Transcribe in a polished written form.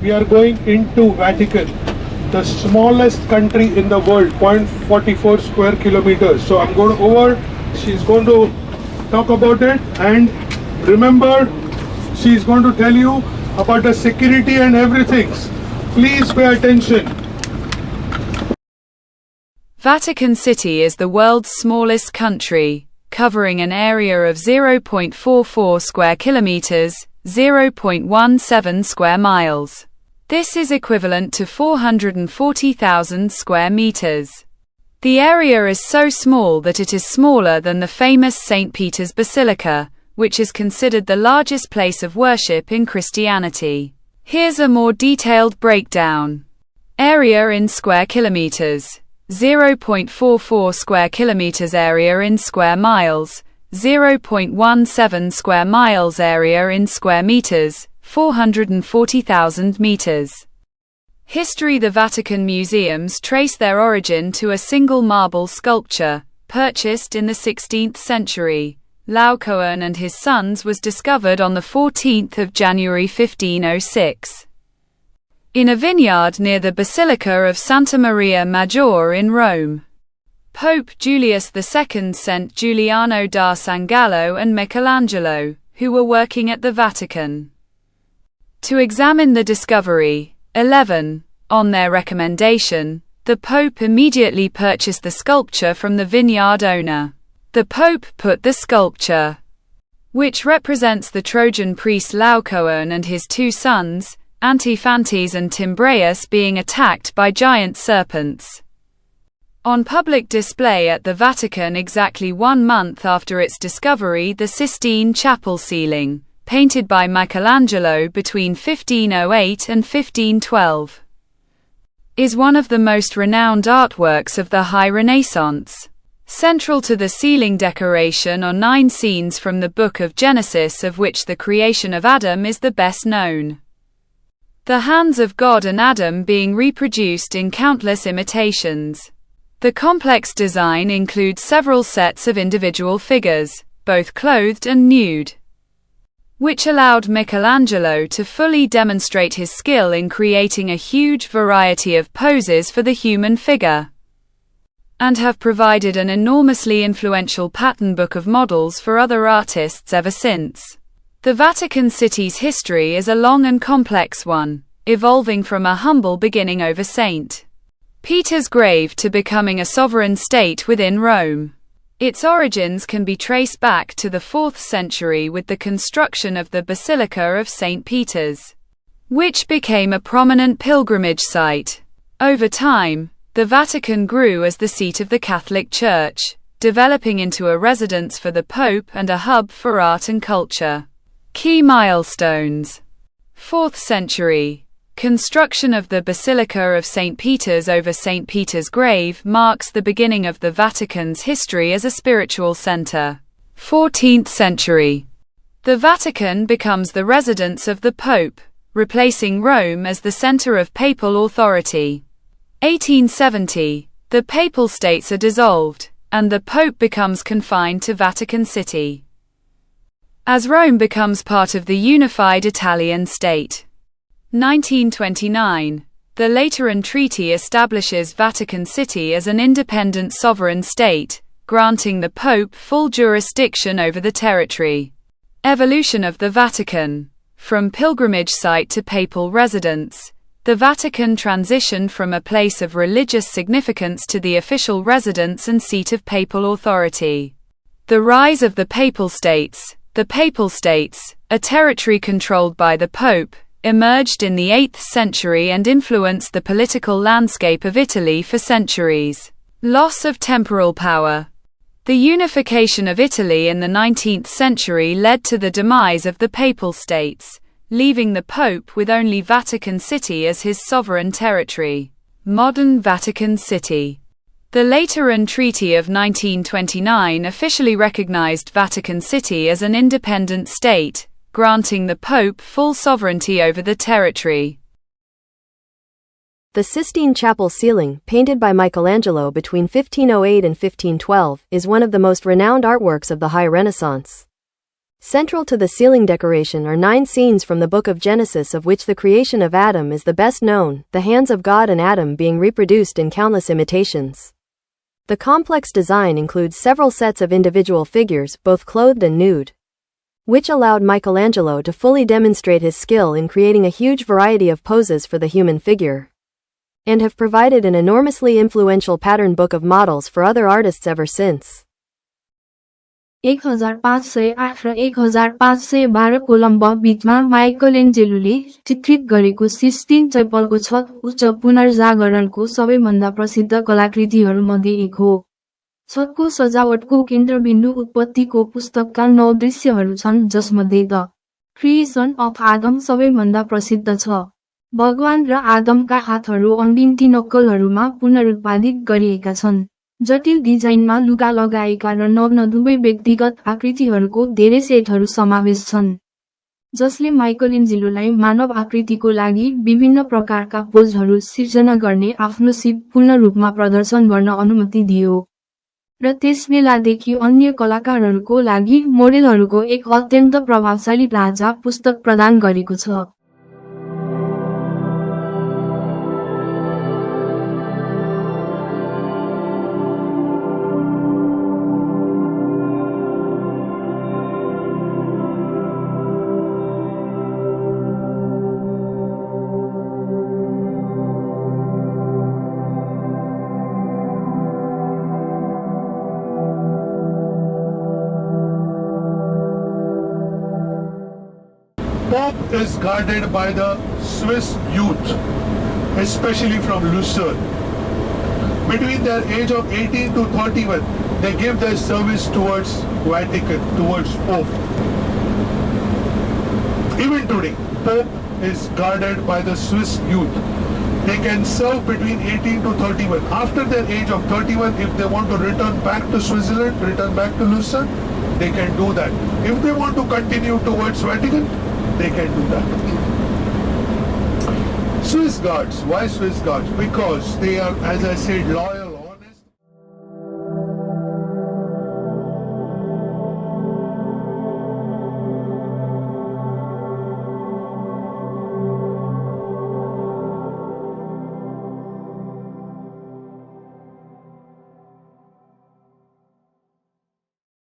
We are going into Vatican, the smallest country in the world, 0.44 square kilometers. So I'm going over, she's going to talk about it, and remember, she's going to tell you about the security and everything. Please pay attention. Vatican City is the world's smallest country, covering an area of 0.44 square kilometers, 0.17 square miles. This is equivalent to 440,000 square meters. The area is so small that it is smaller than the famous St. Peter's Basilica, which is considered the largest place of worship in Christianity. Here's a more detailed breakdown. Area in square kilometers. 0.44 square kilometers. Area in square miles. 0.17 square miles. Area in square meters. 440,000 meters. History. The Vatican museums trace their origin to a single marble sculpture, purchased in the 16th century. Laocoon and his sons was discovered on the 14th of January 1506. In a vineyard near the Basilica of Santa Maria Maggiore in Rome. Pope Julius II sent Giuliano da San Gallo and Michelangelo, who were working at the Vatican, to examine the discovery. 11. On their recommendation, the Pope immediately purchased the sculpture from the vineyard owner. The Pope put the sculpture, which represents the Trojan priest Laocoon and his two sons, Antiphantes and Tymbraeus, being attacked by giant serpents, on public display at the Vatican exactly 1 month after its discovery. The Sistine Chapel ceiling, painted by Michelangelo between 1508 and 1512, is one of the most renowned artworks of the High Renaissance. Central to the ceiling decoration are 9 scenes from the Book of Genesis, of which the creation of Adam is the best known. The hands of God and Adam being reproduced in countless imitations. The complex design includes several sets of individual figures, both clothed and nude, which allowed Michelangelo to fully demonstrate his skill in creating a huge variety of poses for the human figure, and have provided an enormously influential pattern book of models for other artists ever since. The Vatican City's history is a long and complex one, evolving from a humble beginning over St. Peter's grave to becoming a sovereign state within Rome. Its origins can be traced back to the 4th century with the construction of the Basilica of St. Peter's, which became a prominent pilgrimage site. Over time, the Vatican grew as the seat of the Catholic Church, developing into a residence for the Pope and a hub for art and culture. Key milestones. 4th century. Construction of the Basilica of St. Peter's over St. Peter's grave marks the beginning of the Vatican's history as a spiritual center. 14th century. The Vatican becomes the residence of the Pope, replacing Rome as the center of papal authority. 1870. The Papal States are dissolved, and the Pope becomes confined to Vatican City, as Rome becomes part of the unified Italian state. 1929. The Lateran Treaty establishes Vatican City as an independent sovereign state, granting the Pope full jurisdiction over the territory. Evolution of the Vatican. From pilgrimage site to papal residence, the Vatican transitioned from a place of religious significance to the official residence and seat of papal authority. The rise of the Papal States. The Papal States, a territory controlled by the Pope, emerged in the 8th century and influenced the political landscape of Italy for centuries. Loss of temporal power. The unification of Italy in the 19th century led to the demise of the Papal States, leaving the Pope with only Vatican City as his sovereign territory. Modern Vatican City. The Lateran Treaty of 1929 officially recognized Vatican City as an independent state, granting the Pope full sovereignty over the territory. The Sistine Chapel ceiling, painted by Michelangelo between 1508 and 1512, is one of the most renowned artworks of the High Renaissance. Central to the ceiling decoration are 9 scenes from the book of Genesis, of which the creation of Adam is the best known, the hands of God and Adam being reproduced in countless imitations. The complex design includes several sets of individual figures, both clothed and nude, which allowed Michelangelo to fully demonstrate his skill in creating a huge variety of poses for the human figure, and have provided an enormously influential pattern book of models for other artists ever since. 1508 raw 1512 coulomb बीचमा माइकलएन्जेलोले चित्रित गरेको Sistine चैपलको छत उच्च पुनर्जागरणको सबैभन्दा प्रसिद्ध कलाकृतिहरूमध्ये एक हो। छतको सजावटको केन्द्रबिन्दु उत्पत्तिको पुस्तकका 9 दृश्यहरू छन्, जसमध्ये द क्रिएसन अफ आदम सबैभन्दा प्रसिद्ध छ। भगवान र आदमका हातहरू अनगिन्ती नक्कलहरूमा पुनरुत्पादित गरिएका छन्। जटिल डिजाइनमा लुगा लगाएका र नग्न दुवै व्यक्तिगत आकृतिहरूको धेरै सेटहरू समावेश छन्, जसले माइकलएन्जेलोलाई मानव आकृतिको लागि विभिन्न प्रकारका पोजहरू सिर्जना गर्ने आफ्नो सिप पूर्ण रूपमा प्रदर्शन गर्न अनुमति दियो, र त्यसबेलादेखि अन्य कलाकारहरूको लागि मोडेलहरूको एक अत्यन्त प्रभावशाली ढाँचा पुस्तक प्रदान गरेको छ। Pope is guarded by the Swiss youth, especially from Lucerne. Between their age of 18 to 31, they give their service towards Vatican, towards Pope. Even today, Pope is guarded by the Swiss youth. They can serve between 18 to 31. After their age of 31, if they want to return back to Switzerland, return back to Lucerne, they can do that. If they want to continue towards Vatican, they can do that. Swiss guards. Why Swiss guards? Because they are, as I said, loyal